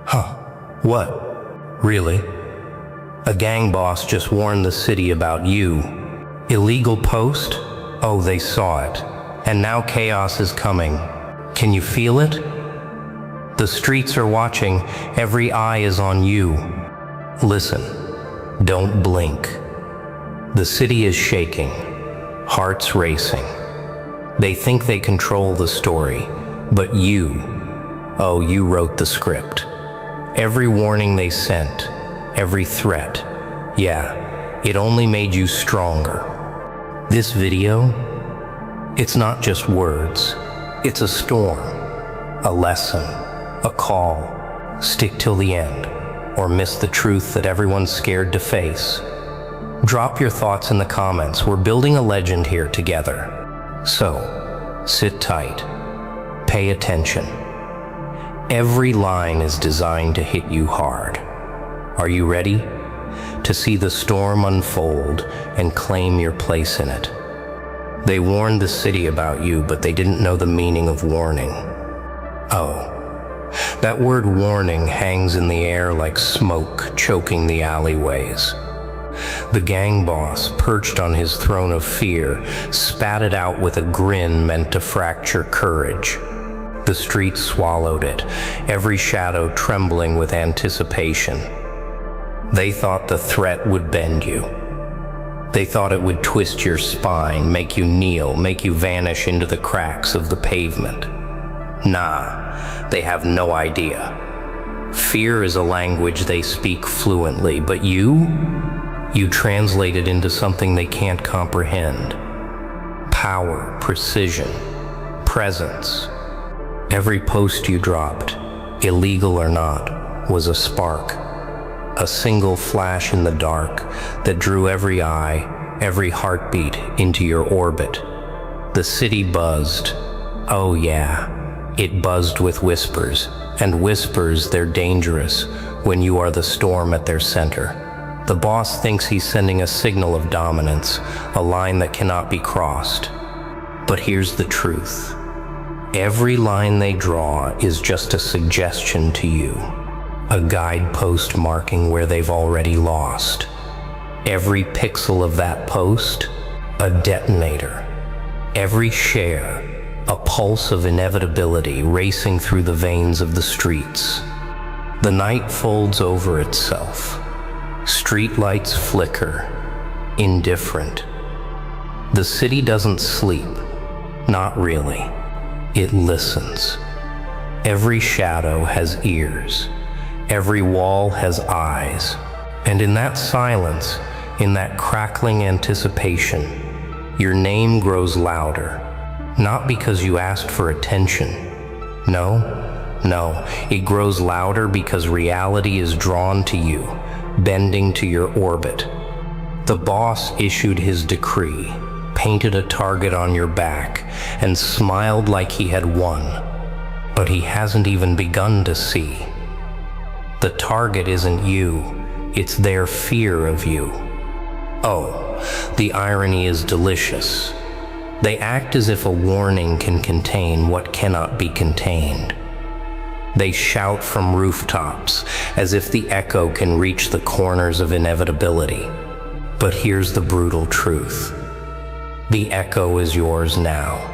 Huh. What? Really? A gang boss just warned the city about you. Illegal post? Oh, they saw it. And now chaos is coming. Can you feel it? The streets are watching. Every eye is on you. Listen. Don't blink. The city is shaking. Hearts racing. They think they control the story. But you wrote the script. Every warning they sent, every threat, yeah, it only made you stronger. This video, it's not just words. It's a storm, a lesson, a call. Stick till the end, or miss the truth that everyone's scared to face. Drop your thoughts in the comments. We're building a legend here together. So, sit tight. Pay attention. Every line is designed to hit you hard. Are you ready to see the storm unfold and claim your place in it? They warned the city about you, but they didn't know the meaning of warning. Oh, that word warning hangs in the air like smoke choking the alleyways. The gang boss, perched on his throne of fear, spat it out with a grin meant to fracture courage. The streets swallowed it, every shadow trembling with anticipation. They thought the threat would bend you. They thought it would twist your spine, make you kneel, make you vanish into the cracks of the pavement. Nah, they have no idea. Fear is a language they speak fluently, but you translate it into something they can't comprehend. Power, precision, presence. Every post you dropped, illegal or not, was a spark. A single flash in the dark that drew every eye, every heartbeat into your orbit. The city buzzed. Oh yeah, it buzzed with whispers. And whispers, they're dangerous when you are the storm at their center. The boss thinks he's sending a signal of dominance, a line that cannot be crossed. But here's the truth. Every line they draw is just a suggestion to you, a guidepost marking where they've already lost. Every pixel of that post, a detonator. Every share, a pulse of inevitability racing through the veins of the streets. The night folds over itself. Streetlights flicker, indifferent. The city doesn't sleep, not really. It listens. Every shadow has ears. Every wall has eyes. And in that silence, in that crackling anticipation, your name grows louder. Not because you asked for attention. No, it grows louder because reality is drawn to you, bending to your orbit. The boss issued his decree, painted a target on your back, and smiled like he had won. But he hasn't even begun to see. The target isn't you, it's their fear of you. Oh, the irony is delicious. They act as if a warning can contain what cannot be contained. They shout from rooftops, as if the echo can reach the corners of inevitability. But here's the brutal truth. The echo is yours now.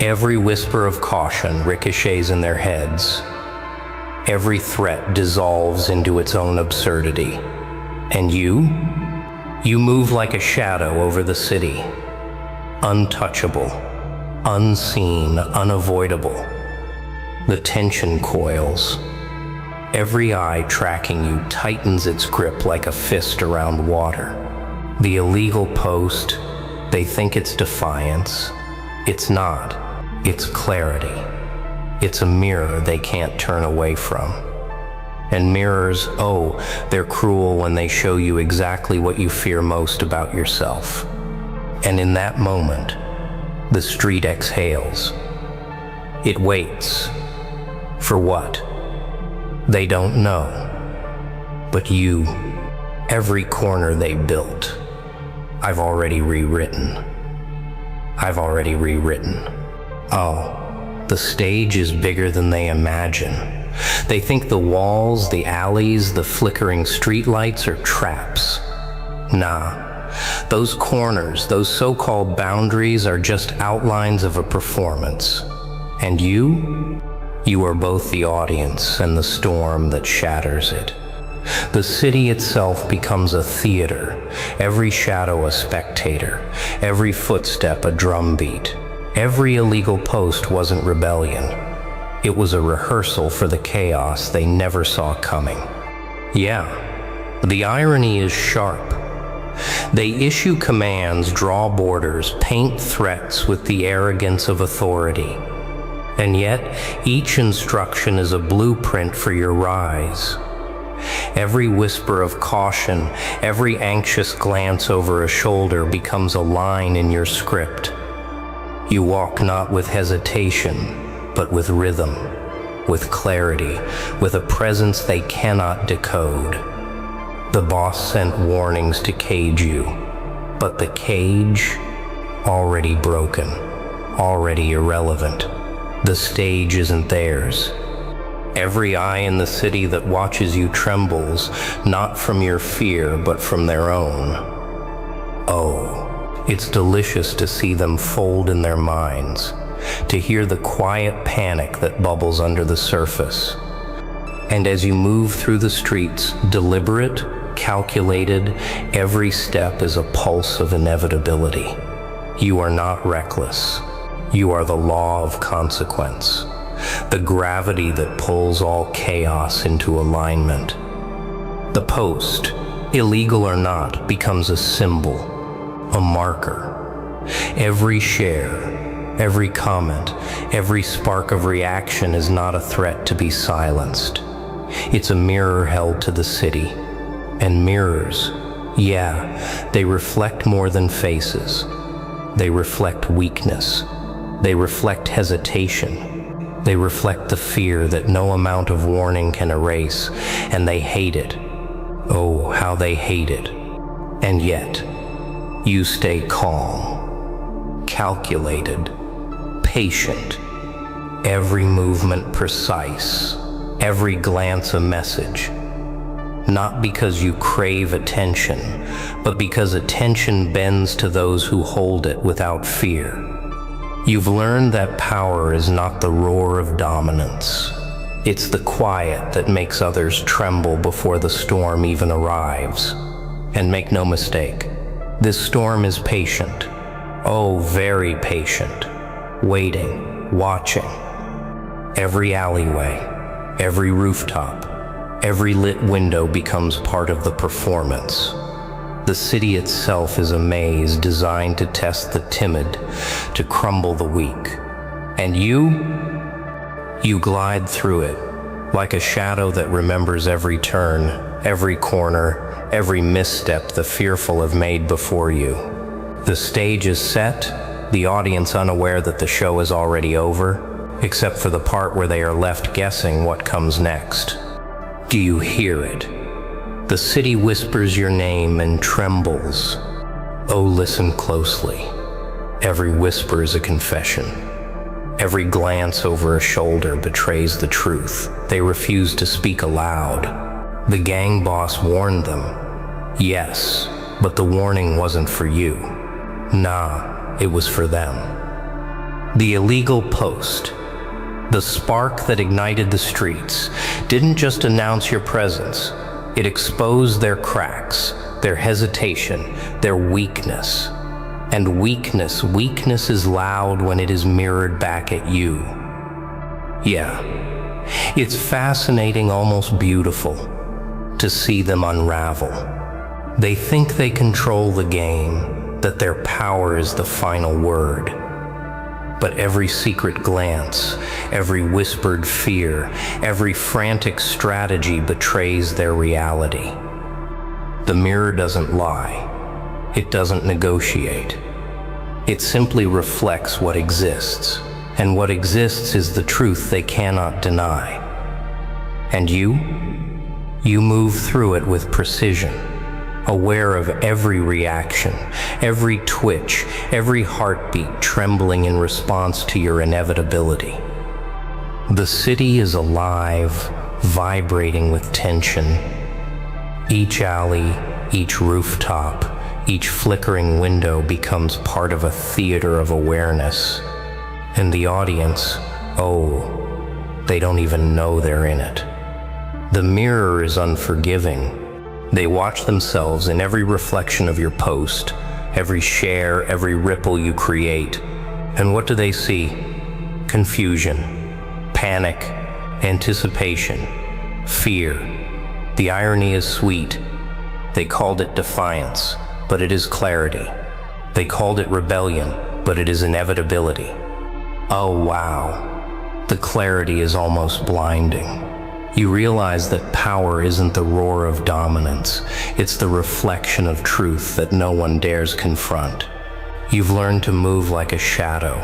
Every whisper of caution ricochets in their heads. Every threat dissolves into its own absurdity. And you move like a shadow over the city. Untouchable, unseen, unavoidable. The tension coils. Every eye tracking you tightens its grip like a fist around water. The illegal post, they think it's defiance. It's not. It's clarity. It's a mirror they can't turn away from. And mirrors, oh, they're cruel when they show you exactly what you fear most about yourself. And in that moment, the street exhales. It waits. For what? They don't know. But you, every corner they built, I've already rewritten. Oh, The stage is bigger than they imagine. They think the walls, the alleys, the flickering streetlights are traps. Nah, those corners, those so-called boundaries are just outlines of a performance. And you are both the audience and the storm that shatters it. The city itself becomes a theater, every shadow a spectator, every footstep a drumbeat. Every illegal post wasn't rebellion. It was a rehearsal for the chaos they never saw coming. Yeah, the irony is sharp. They issue commands, draw borders, paint threats with the arrogance of authority. And yet, each instruction is a blueprint for your rise. Every whisper of caution, every anxious glance over a shoulder becomes a line in your script. You walk not with hesitation, but with rhythm, with clarity, with a presence they cannot decode. The boss sent warnings to cage you, but the cage, already broken, already irrelevant. The stage isn't theirs. Every eye in the city that watches you trembles, not from your fear, but from their own. Oh, it's delicious to see them fold in their minds, to hear the quiet panic that bubbles under the surface. And as you move through the streets, deliberate, calculated, every step is a pulse of inevitability. You are not reckless. You are the law of consequence, the gravity that pulls all chaos into alignment. The post, illegal or not, becomes a symbol, a marker. Every share, every comment, every spark of reaction is not a threat to be silenced. It's a mirror held to the city. And mirrors, yeah, they reflect more than faces. They reflect weakness. They reflect hesitation. They reflect the fear that no amount of warning can erase, and they hate it. Oh, how they hate it. And yet, you stay calm, calculated, patient, every movement precise, every glance a message. Not because you crave attention, but because attention bends to those who hold it without fear. You've learned that power is not the roar of dominance. It's the quiet that makes others tremble before the storm even arrives. And make no mistake, this storm is patient. Oh, very patient. Waiting, watching. Every alleyway, every rooftop, every lit window becomes part of the performance. The city itself is a maze designed to test the timid, to crumble the weak. And you glide through it, like a shadow that remembers every turn, every corner, every misstep the fearful have made before you. The stage is set, the audience unaware that the show is already over, except for the part where they are left guessing what comes next. Do you hear it? The city whispers your name and trembles. Oh, listen closely. Every whisper is a confession. Every glance over a shoulder betrays the truth. They refuse to speak aloud. The gang boss warned them. Yes, but the warning wasn't for you. Nah, it was for them. The illegal post, the spark that ignited the streets, didn't just announce your presence. It exposed their cracks, their hesitation, their weakness. And weakness is loud when it is mirrored back at you. Yeah, it's fascinating, almost beautiful, to see them unravel. They think they control the game, that their power is the final word. But every secret glance, every whispered fear, every frantic strategy betrays their reality. The mirror doesn't lie. It doesn't negotiate. It simply reflects what exists, and what exists is the truth they cannot deny. And you move through it with precision, aware of every reaction, every twitch, every heartbeat trembling in response to your inevitability. The city is alive, vibrating with tension. Each alley, each rooftop, each flickering window becomes part of a theater of awareness. And the audience, oh, they don't even know they're in it. The mirror is unforgiving. They watch themselves in every reflection of your post, every share, every ripple you create. And what do they see? Confusion, panic, anticipation, fear. The irony is sweet. They called it defiance, but it is clarity. They called it rebellion, but it is inevitability. Oh wow, the clarity is almost blinding. You realize that power isn't the roar of dominance, it's the reflection of truth that no one dares confront. You've learned to move like a shadow,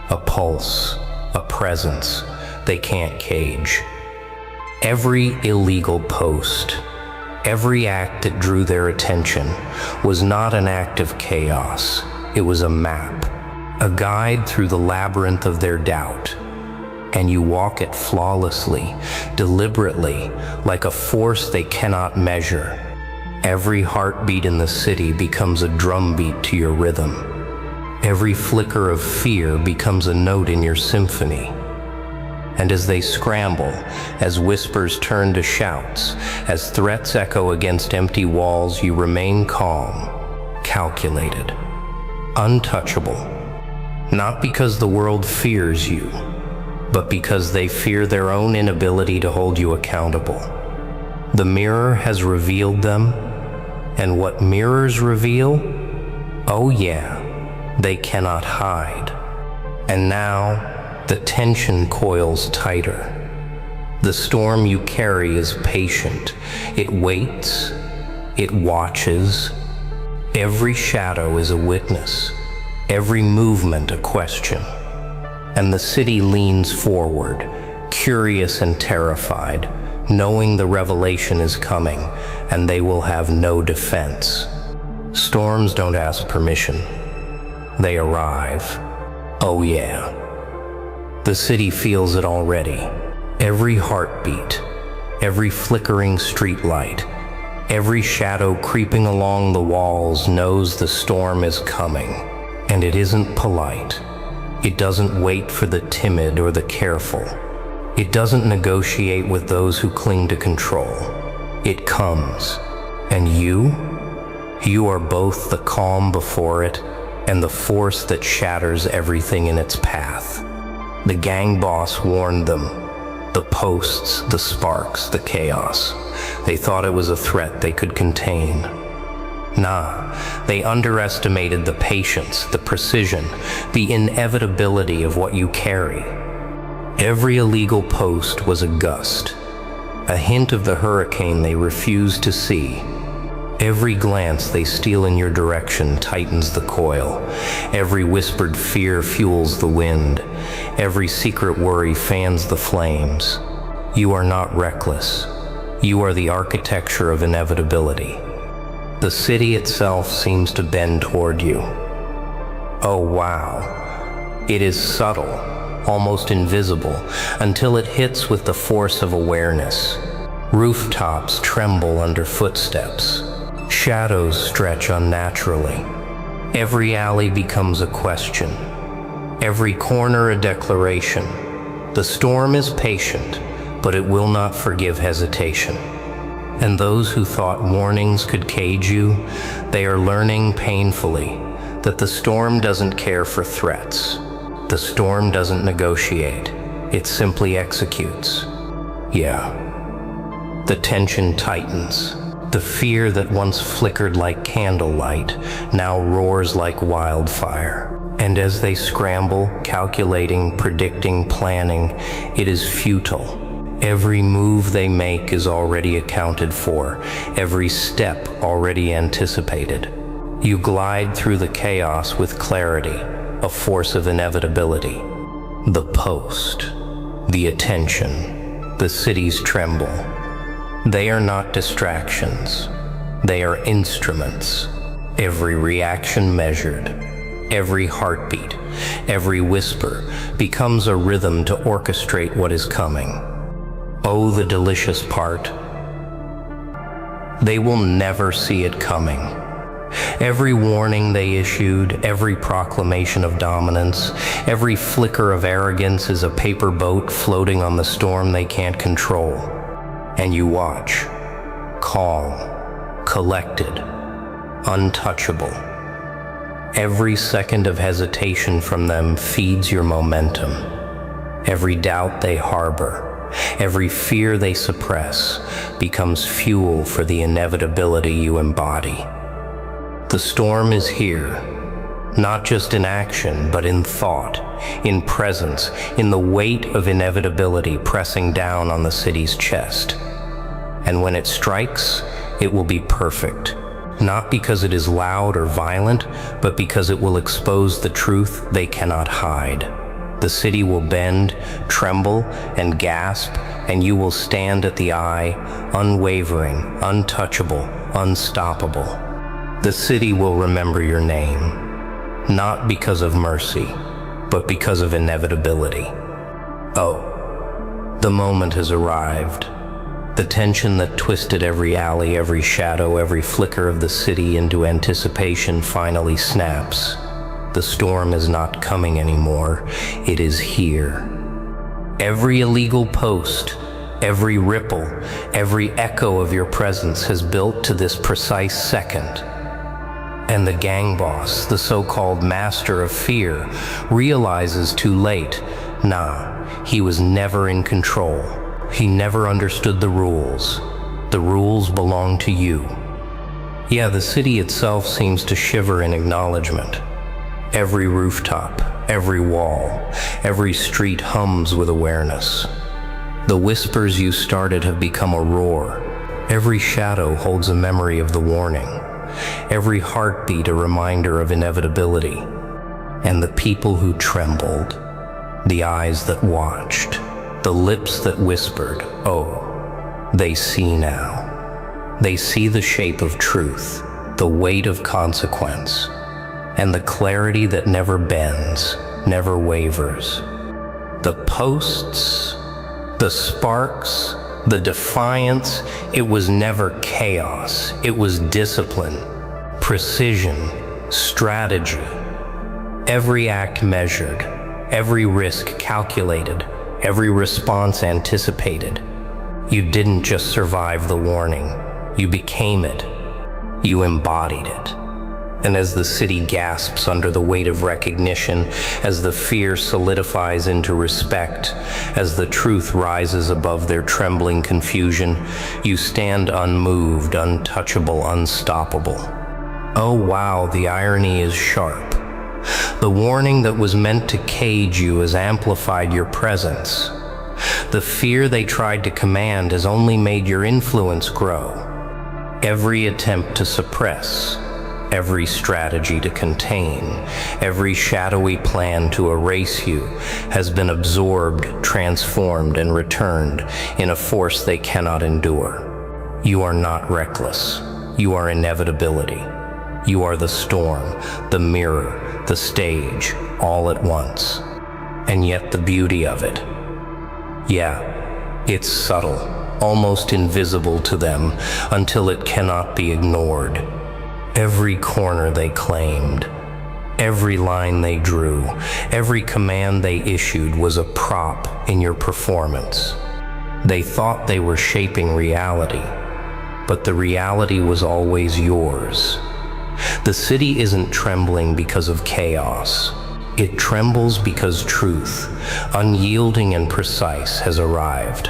a pulse, a presence they can't cage. Every illegal post, every act that drew their attention was not an act of chaos, it was a map, a guide through the labyrinth of their doubt. And you walk it flawlessly, deliberately, like a force they cannot measure. Every heartbeat in the city becomes a drumbeat to your rhythm. Every flicker of fear becomes a note in your symphony. And as they scramble, as whispers turn to shouts, as threats echo against empty walls, you remain calm, calculated, untouchable. Not because the world fears you, but because they fear their own inability to hold you accountable. The mirror has revealed them, and what mirrors reveal, oh yeah, they cannot hide. And now, the tension coils tighter. The storm you carry is patient. It waits, it watches. Every shadow is a witness, every movement a question. And the city leans forward, curious and terrified, knowing the revelation is coming, and they will have no defense. Storms don't ask permission. They arrive. Oh yeah. The city feels it already. Every heartbeat, every flickering streetlight, every shadow creeping along the walls knows the storm is coming. And it isn't polite. It doesn't wait for the timid or the careful. It doesn't negotiate with those who cling to control. It comes. And you are both the calm before it and the force that shatters everything in its path. The gang boss warned them. The posts, the sparks, the chaos. They thought it was a threat they could contain. Nah, they underestimated the patience, the precision, the inevitability of what you carry. Every illegal post was a gust, a hint of the hurricane they refused to see. Every glance they steal in your direction tightens the coil. Every whispered fear fuels the wind. Every secret worry fans the flames. You are not reckless. You are the architecture of inevitability. The city itself seems to bend toward you. Oh wow. It is subtle, almost invisible, until it hits with the force of awareness. Rooftops tremble under footsteps. Shadows stretch unnaturally. Every alley becomes a question. Every corner a declaration. The storm is patient, but it will not forgive hesitation. And those who thought warnings could cage you, they are learning painfully that the storm doesn't care for threats. The storm doesn't negotiate. It simply executes. Yeah. The tension tightens. The fear that once flickered like candlelight now roars like wildfire. And as they scramble, calculating, predicting, planning, it is futile. Every move they make is already accounted for, every step already anticipated. You glide through the chaos with clarity, a force of inevitability. The post, the attention, the cities tremble. They are not distractions. They are instruments. Every reaction measured, Every heartbeat, every whisper becomes a rhythm to orchestrate what is coming. Oh, the delicious part. They will never see it coming. Every warning they issued, every proclamation of dominance, every flicker of arrogance is a paper boat floating on the storm they can't control. And you watch, calm, collected, untouchable. Every second of hesitation from them feeds your momentum. Every doubt they harbor, every fear they suppress, becomes fuel for the inevitability you embody. The storm is here, not just in action, but in thought, in presence, in the weight of inevitability pressing down on the city's chest. And when it strikes, it will be perfect. Not because it is loud or violent, but because it will expose the truth they cannot hide. The city will bend, tremble, and gasp, and you will stand at the eye, unwavering, untouchable, unstoppable. The city will remember your name, not because of mercy, but because of inevitability. Oh, the moment has arrived. The tension that twisted every alley, every shadow, every flicker of the city into anticipation finally snaps. The storm is not coming anymore, it is here. Every illegal post, every ripple, every echo of your presence has built to this precise second. And the gang boss, the so-called master of fear, realizes too late, he was never in control. He never understood the rules. The rules belong to you. Yeah, the city itself seems to shiver in acknowledgement. Every rooftop, every wall, every street hums with awareness. The whispers you started have become a roar. Every shadow holds a memory of the warning. Every heartbeat a reminder of inevitability. And the people who trembled, the eyes that watched, the lips that whispered, oh, they see now. They see the shape of truth, the weight of consequence, and the clarity that never bends, never wavers. The posts, the sparks, the defiance, it was never chaos. It was discipline, precision, strategy. Every act measured, every risk calculated, every response anticipated. You didn't just survive the warning, you became it. You embodied it. And as the city gasps under the weight of recognition, as the fear solidifies into respect, as the truth rises above their trembling confusion, you stand unmoved, untouchable, unstoppable. Oh wow, the irony is sharp. The warning that was meant to cage you has amplified your presence. The fear they tried to command has only made your influence grow. Every attempt to suppress, every strategy to contain, every shadowy plan to erase you has been absorbed, transformed, and returned in a force they cannot endure. You are not reckless. You are inevitability. You are the storm, the mirror, the stage, all at once. And yet the beauty of it. Yeah, it's subtle, almost invisible to them until it cannot be ignored. Every corner they claimed, every line they drew, every command they issued was a prop in your performance. They thought they were shaping reality, but the reality was always yours. The city isn't trembling because of chaos. It trembles because truth, unyielding and precise, has arrived.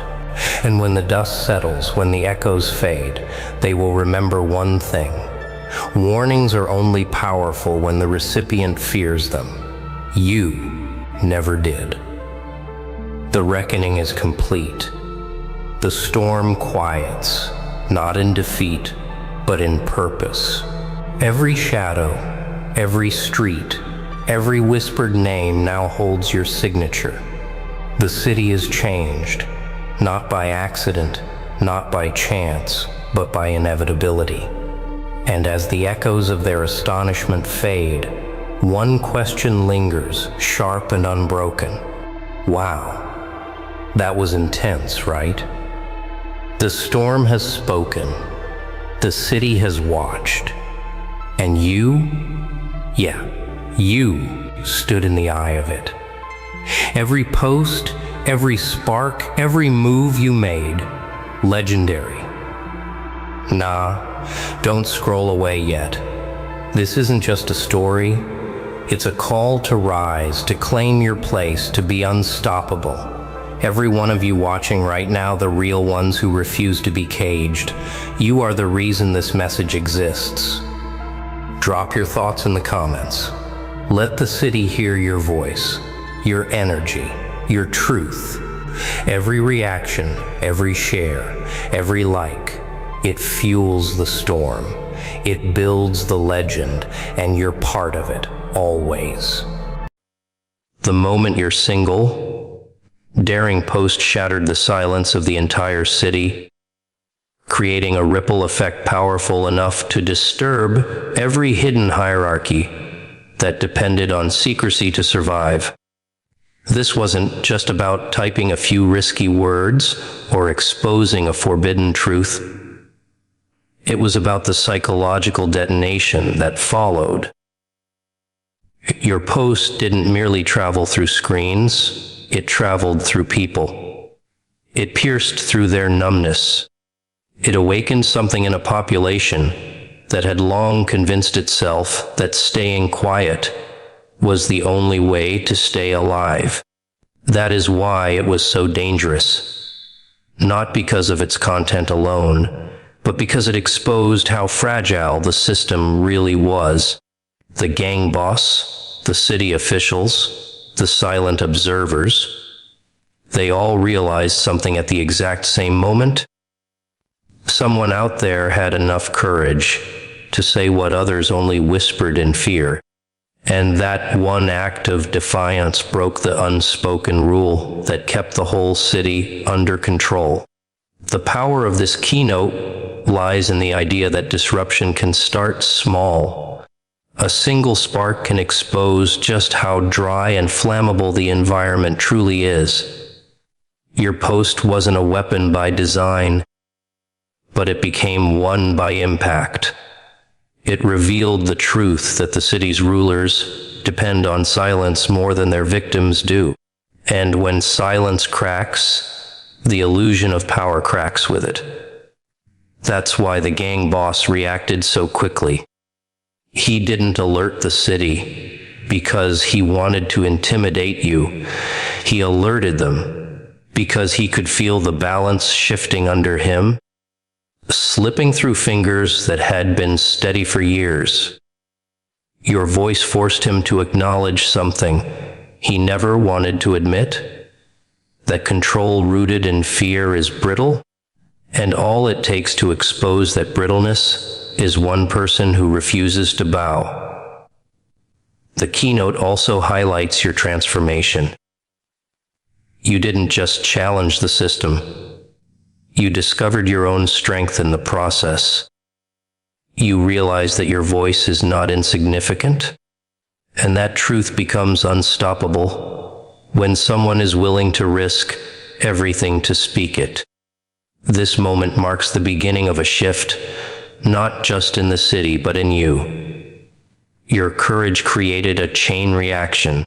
And when the dust settles, when the echoes fade, they will remember one thing. Warnings are only powerful when the recipient fears them. You never did. The reckoning is complete. The storm quiets, not in defeat, but in purpose. Every shadow, every street, every whispered name now holds your signature. The city is changed, not by accident, not by chance, but by inevitability. And as the echoes of their astonishment fade, one question lingers, sharp and unbroken. Wow, that was intense, right? The storm has spoken. The city has watched. And you? Yeah, you stood in the eye of it. Every post, every spark, every move you made, legendary. Nah, don't scroll away yet. This isn't just a story. It's a call to rise, to claim your place, to be unstoppable. Every one of you watching right now, the real ones who refuse to be caged, you are the reason this message exists. Drop your thoughts in the comments. Let the city hear your voice, your energy, your truth. Every reaction, every share, every like, it fuels the storm. It builds the legend, and you're part of it, always. The moment you're single, daring post shattered the silence of the entire city, creating a ripple effect powerful enough to disturb every hidden hierarchy that depended on secrecy to survive. This wasn't just about typing a few risky words or exposing a forbidden truth. It was about the psychological detonation that followed. Your post didn't merely travel through screens, it traveled through people. It pierced through their numbness. It awakened something in a population that had long convinced itself that staying quiet was the only way to stay alive. That is why it was so dangerous. Not because of its content alone, but because it exposed how fragile the system really was. The gang boss, the city officials, the silent observers, they all realized something at the exact same moment. Someone out there had enough courage to say what others only whispered in fear. And that one act of defiance broke the unspoken rule that kept the whole city under control. The power of this keynote lies in the idea that disruption can start small. A single spark can expose just how dry and flammable the environment truly is. Your post wasn't a weapon by design, but it became one by impact. It revealed the truth that the city's rulers depend on silence more than their victims do. And when silence cracks, the illusion of power cracks with it. That's why the gang boss reacted so quickly. He didn't alert the city because he wanted to intimidate you. He alerted them because he could feel the balance shifting under him, slipping through fingers that had been steady for years. Your voice forced him to acknowledge something he never wanted to admit, that control rooted in fear is brittle, and all it takes to expose that brittleness is one person who refuses to bow. The keynote also highlights your transformation. You didn't just challenge the system. You discovered your own strength in the process. You realize that your voice is not insignificant, and that truth becomes unstoppable when someone is willing to risk everything to speak it. This moment marks the beginning of a shift, not just in the city, but in you. Your courage created a chain reaction,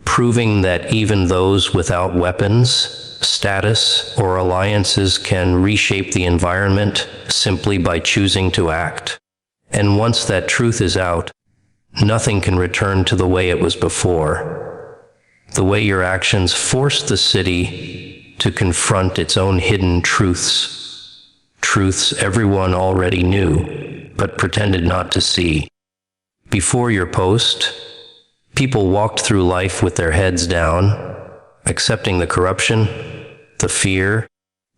proving that even those without weapons, status, or alliances can reshape the environment simply by choosing to act. And once that truth is out, nothing can return to the way it was before. The way your actions forced the city to confront its own hidden truths. Truths everyone already knew, but pretended not to see. Before your post, people walked through life with their heads down, accepting the corruption, the fear,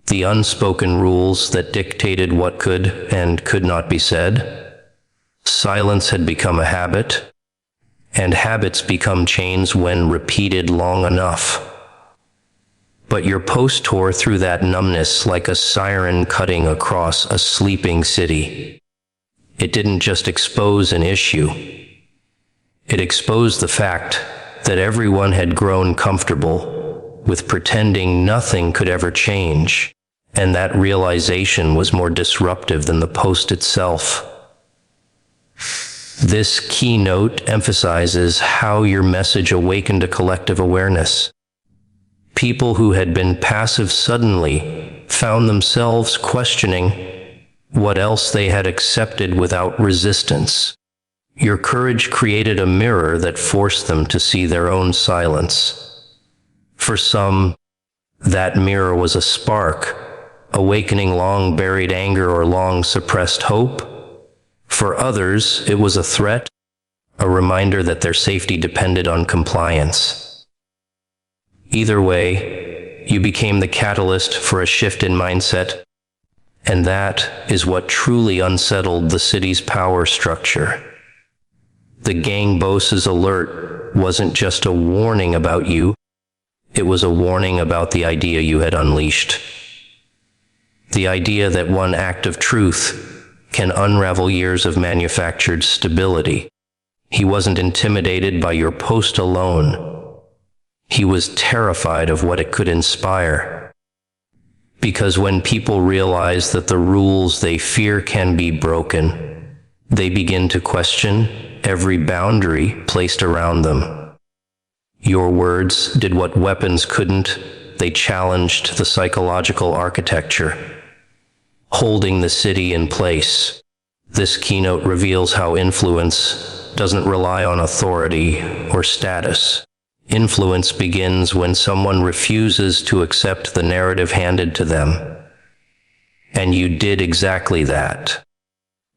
the unspoken rules that dictated what could and could not be said. Silence had become a habit, and habits become chains when repeated long enough. But your post tore through that numbness like a siren cutting across a sleeping city. It didn't just expose an issue. It exposed the fact that everyone had grown comfortable with pretending nothing could ever change, and that realization was more disruptive than the post itself. This keynote emphasizes how your message awakened a collective awareness. People who had been passive suddenly found themselves questioning what else they had accepted without resistance. Your courage created a mirror that forced them to see their own silence. For some, that mirror was a spark, awakening long-buried anger or long-suppressed hope. For others, it was a threat, a reminder that their safety depended on compliance. Either way, you became the catalyst for a shift in mindset, and that is what truly unsettled the city's power structure. The gang boss's alert wasn't just a warning about you, it was a warning about the idea you had unleashed. The idea that one act of truth can unravel years of manufactured stability. He wasn't intimidated by your post alone. He was terrified of what it could inspire. Because when people realize that the rules they fear can be broken, they begin to question every boundary placed around them. Your words did what weapons couldn't. They challenged the psychological architecture, holding the city in place. This keynote reveals how influence doesn't rely on authority or status. Influence begins when someone refuses to accept the narrative handed to them. And you did exactly that.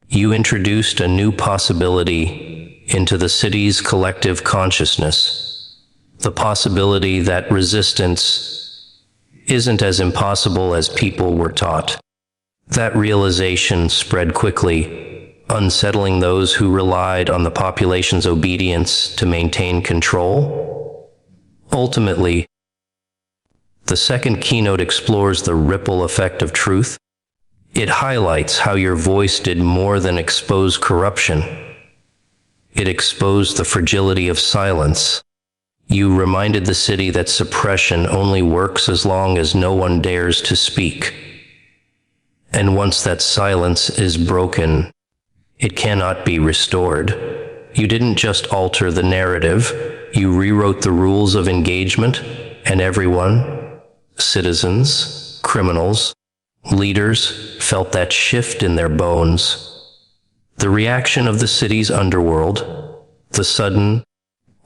You introduced a new possibility into the city's collective consciousness. The possibility that resistance isn't as impossible as people were taught. That realization spread quickly, unsettling those who relied on the population's obedience to maintain control. Ultimately, the second keynote explores the ripple effect of truth. It highlights how your voice did more than expose corruption. It exposed the fragility of silence. You reminded the city that suppression only works as long as no one dares to speak. And once that silence is broken, it cannot be restored. You didn't just alter the narrative, you rewrote the rules of engagement, and everyone, citizens, criminals, leaders, felt that shift in their bones. The reaction of the city's underworld, the sudden,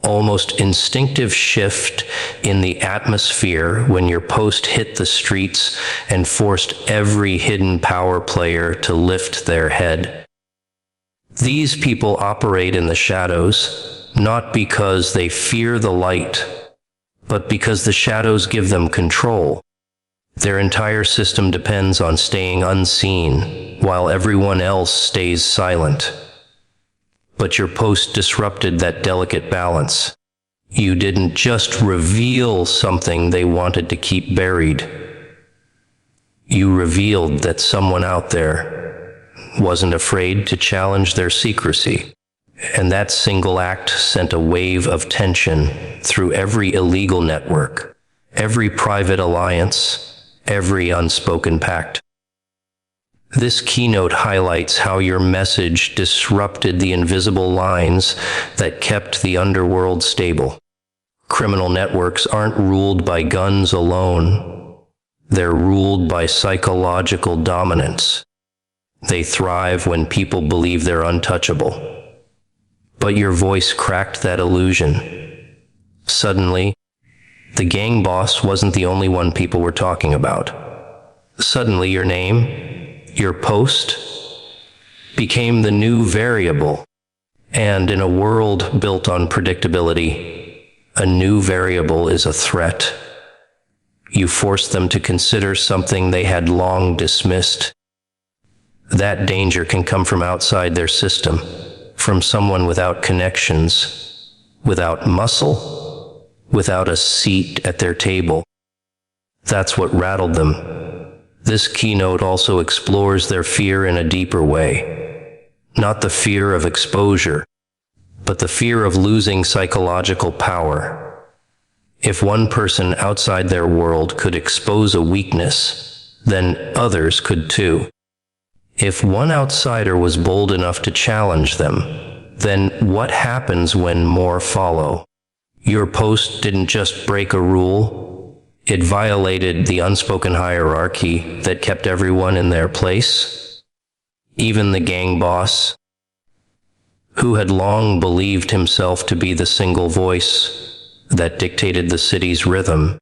almost instinctive shift in the atmosphere when your post hit the streets and forced every hidden power player to lift their head. These people operate in the shadows, not because they fear the light, but because the shadows give them control. Their entire system depends on staying unseen, while everyone else stays silent. But your post disrupted that delicate balance. You didn't just reveal something they wanted to keep buried. You revealed that someone out there wasn't afraid to challenge their secrecy. And that single act sent a wave of tension through every illegal network, every private alliance, every unspoken pact. This keynote highlights how your message disrupted the invisible lines that kept the underworld stable. Criminal networks aren't ruled by guns alone. They're ruled by psychological dominance. They thrive when people believe they're untouchable. But your voice cracked that illusion. Suddenly, the gang boss wasn't the only one people were talking about. Suddenly, your name, your post, became the new variable. And in a world built on predictability, a new variable is a threat. You forced them to consider something they had long dismissed. That danger can come from outside their system, from someone without connections, without muscle, without a seat at their table. That's what rattled them. This keynote also explores their fear in a deeper way. Not the fear of exposure, but the fear of losing psychological power. If one person outside their world could expose a weakness, then others could too. If one outsider was bold enough to challenge them, then what happens when more follow? Your post didn't just break a rule, it violated the unspoken hierarchy that kept everyone in their place. Even the gang boss, who had long believed himself to be the single voice that dictated the city's rhythm,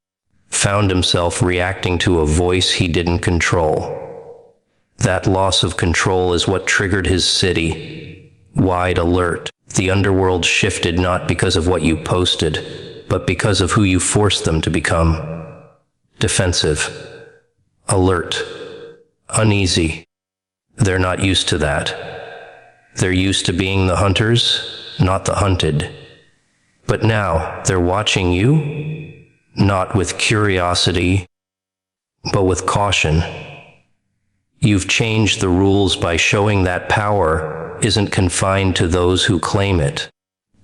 found himself reacting to a voice he didn't control. That loss of control is what triggered his city-wide alert. The underworld shifted not because of what you posted, but because of who you forced them to become. Defensive, alert, uneasy. They're not used to that. They're used to being the hunters, not the hunted. But now they're watching you, not with curiosity, but with caution. You've changed the rules by showing that power isn't confined to those who claim it.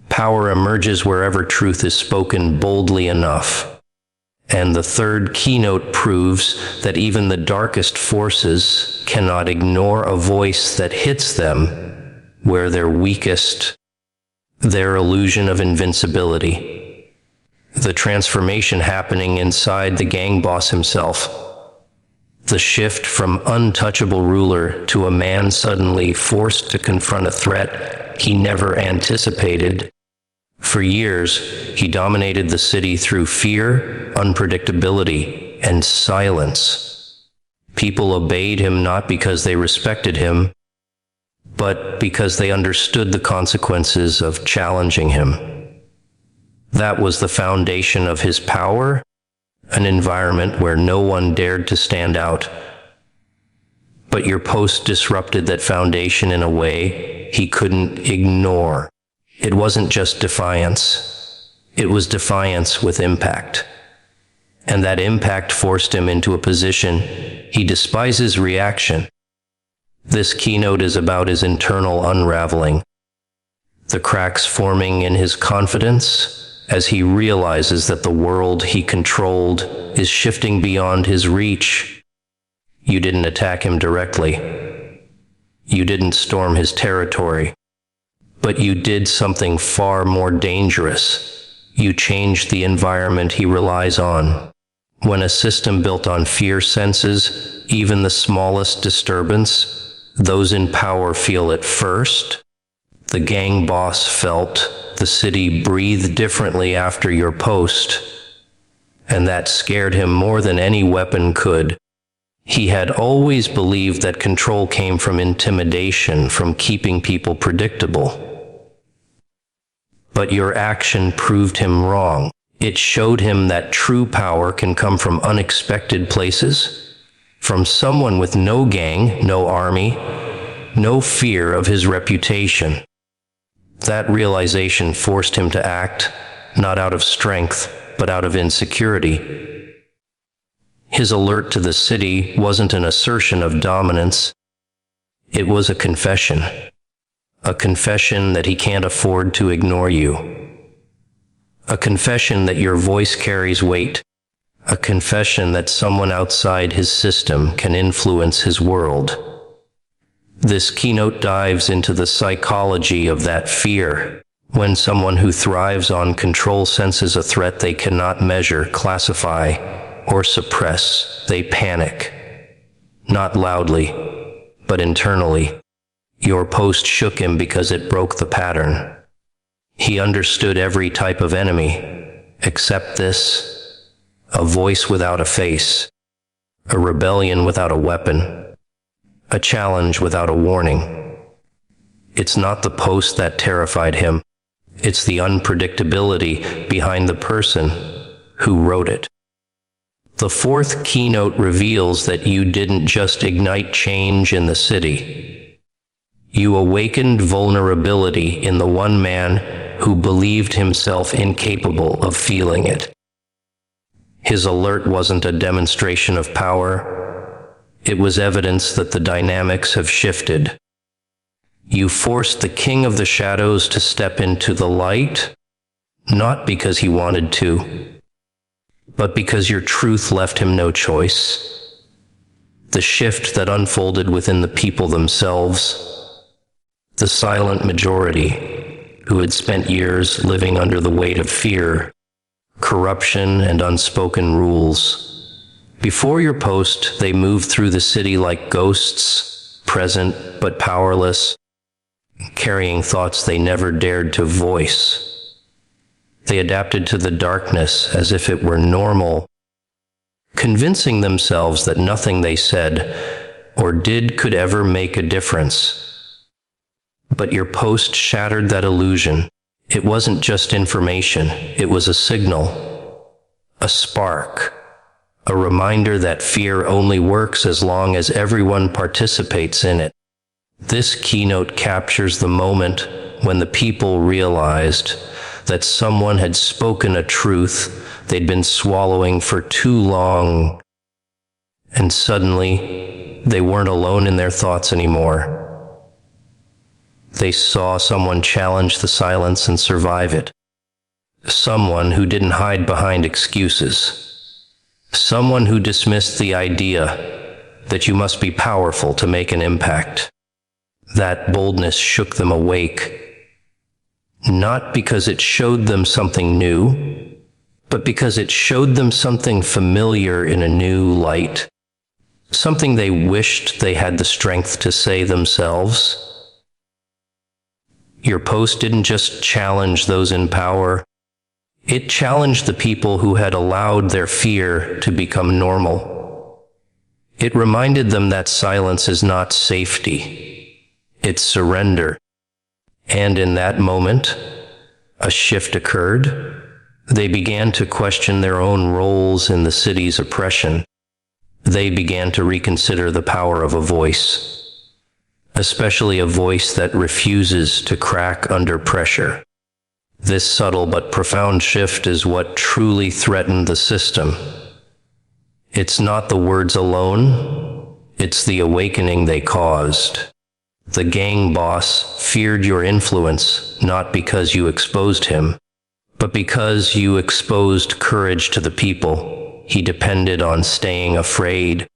Power emerges wherever truth is spoken boldly enough. And the third keynote proves that even the darkest forces cannot ignore a voice that hits them where they're weakest, their illusion of invincibility. The transformation happening inside the gang boss himself. The shift from untouchable ruler to a man suddenly forced to confront a threat he never anticipated. For years, he dominated the city through fear, unpredictability, and silence. People obeyed him not because they respected him, but because they understood the consequences of challenging him. That was the foundation of his power. An environment where no one dared to stand out. But your post disrupted that foundation in a way he couldn't ignore. It wasn't just defiance. It was defiance with impact. And that impact forced him into a position he despises reaction. This keynote is about his internal unraveling, the cracks forming in his confidence, as he realizes that the world he controlled is shifting beyond his reach. You didn't attack him directly. You didn't storm his territory. But you did something far more dangerous. You changed the environment he relies on. When a system built on fear senses even the smallest disturbance, those in power feel it first. The gang boss felt the city breathed differently after your post, and that scared him more than any weapon could. He had always believed that control came from intimidation, from keeping people predictable. But your action proved him wrong. It showed him that true power can come from unexpected places, from someone with no gang, no army, no fear of his reputation. That realization forced him to act, not out of strength, but out of insecurity. His alert to the city wasn't an assertion of dominance. It was a confession that he can't afford to ignore you. A confession that your voice carries weight. A confession that someone outside his system can influence his world. This keynote dives into the psychology of that fear. When someone who thrives on control senses a threat they cannot measure, classify, or suppress, they panic. Not loudly, but internally. Your post shook him because it broke the pattern. He understood every type of enemy, except this: a voice without a face, a rebellion without a weapon, a challenge without a warning. It's not the post that terrified him. It's the unpredictability behind the person who wrote it. The fourth keynote reveals that you didn't just ignite change in the city. You awakened vulnerability in the one man who believed himself incapable of feeling it. His alert wasn't a demonstration of power. It was evidence that the dynamics have shifted. You forced the king of the shadows to step into the light, not because he wanted to, but because your truth left him no choice. The shift that unfolded within the people themselves, the silent majority who had spent years living under the weight of fear, corruption, and unspoken rules. Before your post, they moved through the city like ghosts, present but powerless, carrying thoughts they never dared to voice. They adapted to the darkness as if it were normal, convincing themselves that nothing they said or did could ever make a difference. But your post shattered that illusion. It wasn't just information, it was a signal, a spark, a reminder that fear only works as long as everyone participates in it. This keynote captures the moment when the people realized that someone had spoken a truth they'd been swallowing for too long, and suddenly they weren't alone in their thoughts anymore. They saw someone challenge the silence and survive it. Someone who didn't hide behind excuses. Someone who dismissed the idea that you must be powerful to make an impact. That boldness shook them awake, not because it showed them something new, but because it showed them something familiar in a new light, something they wished they had the strength to say themselves. Your post didn't just challenge those in power, it challenged the people who had allowed their fear to become normal. It reminded them that silence is not safety, it's surrender. And in that moment, a shift occurred. They began to question their own roles in the city's oppression. They began to reconsider the power of a voice, especially a voice that refuses to crack under pressure. This subtle but profound shift is what truly threatened the system. It's not the words alone, it's the awakening they caused. The gang boss feared your influence not because you exposed him, but because you exposed courage to the people. He depended on staying afraid.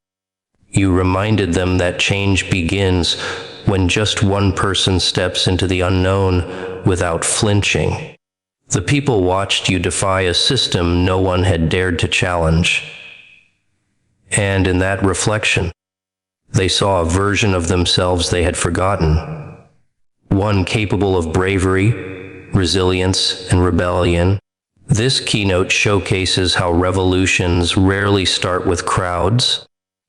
You reminded them that change begins when just one person steps into the unknown without flinching. The people watched you defy a system no one had dared to challenge. And in that reflection, they saw a version of themselves they had forgotten, one capable of bravery, resilience, and rebellion. This keynote showcases how revolutions rarely start with crowds.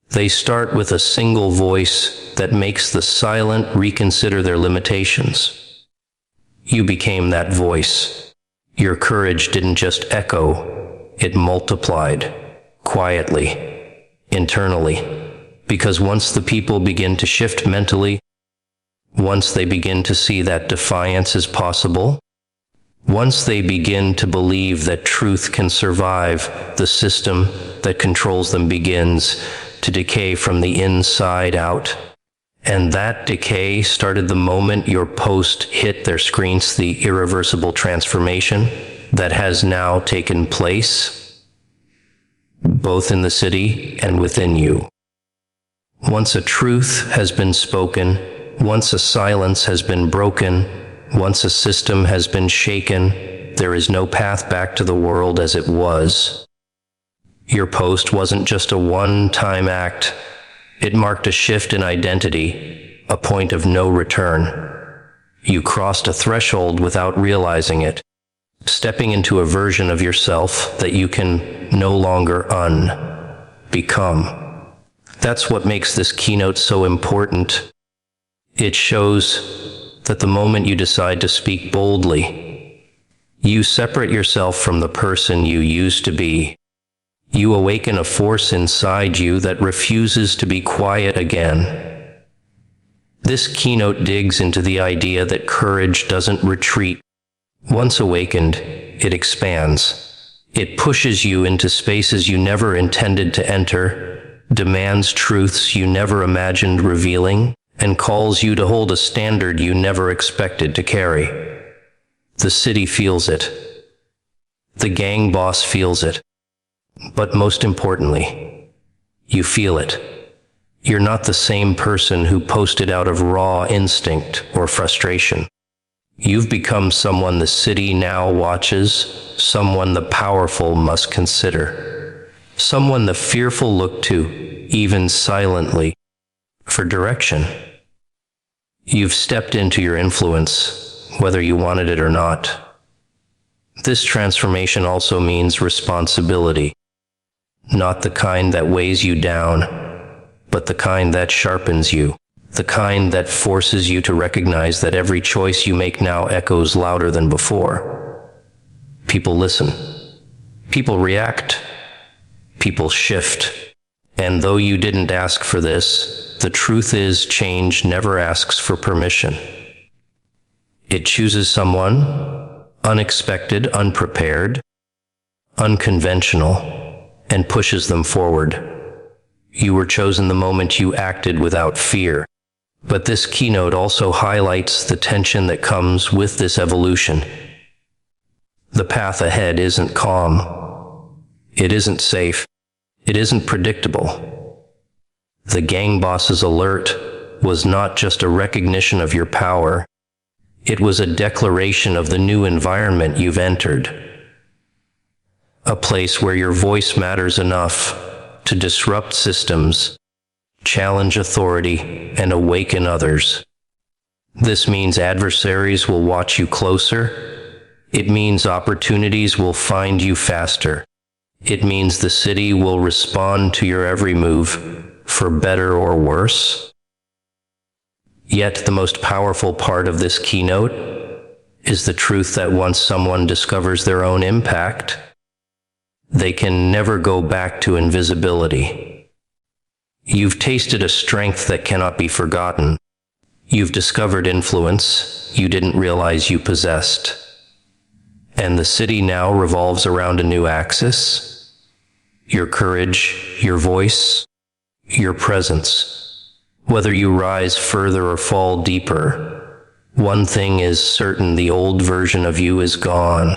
They start with a single voice that makes the silent reconsider their limitations. You became that voice. Your courage didn't just echo, it multiplied, quietly, internally. Because once the people begin to shift mentally, once they begin to see that defiance is possible, once they begin to believe that truth can survive, the system that controls them begins to decay from the inside out. And that decay started the moment your post hit their screens, the irreversible transformation that has now taken place, both in the city and within you. Once a truth has been spoken, once a silence has been broken, once a system has been shaken, there is no path back to the world as it was. Your post wasn't just a one-time act. It marked a shift in identity, a point of no return. You crossed a threshold without realizing it, stepping into a version of yourself that you can no longer become. That's what makes this keynote so important. It shows that the moment you decide to speak boldly, you separate yourself from the person you used to be. You awaken a force inside you that refuses to be quiet again. This keynote digs into the idea that courage doesn't retreat. Once awakened, it expands. It pushes you into spaces you never intended to enter, demands truths you never imagined revealing, and calls you to hold a standard you never expected to carry. The city feels it. The gang boss feels it. But most importantly, you feel it. You're not the same person who posted out of raw instinct or frustration. You've become someone the city now watches, someone the powerful must consider, someone the fearful look to, even silently, for direction. You've stepped into your influence, whether you wanted it or not. This transformation also means responsibility, not the kind that weighs you down, but the kind that sharpens you, the kind that forces you to recognize that every choice you make now echoes louder than before. People listen. People react. People shift. And though you didn't ask for this, the truth is change never asks for permission. It chooses someone, unexpected, unprepared, unconventional, and pushes them forward. You were chosen the moment you acted without fear. But this keynote also highlights the tension that comes with this evolution. The path ahead isn't calm. It isn't safe. It isn't predictable. The gang boss's alert was not just a recognition of your power. It was a declaration of the new environment you've entered. A place where your voice matters enough to disrupt systems, challenge authority, and awaken others. This means adversaries will watch you closer. It means opportunities will find you faster. It means the city will respond to your every move, for better or worse. Yet the most powerful part of this keynote is the truth that once someone discovers their own impact, they can never go back to invisibility. You've tasted a strength that cannot be forgotten. You've discovered influence you didn't realize you possessed. And the city now revolves around a new axis. Your courage, your voice, your presence. Whether you rise further or fall deeper, one thing is certain: the old version of you is gone.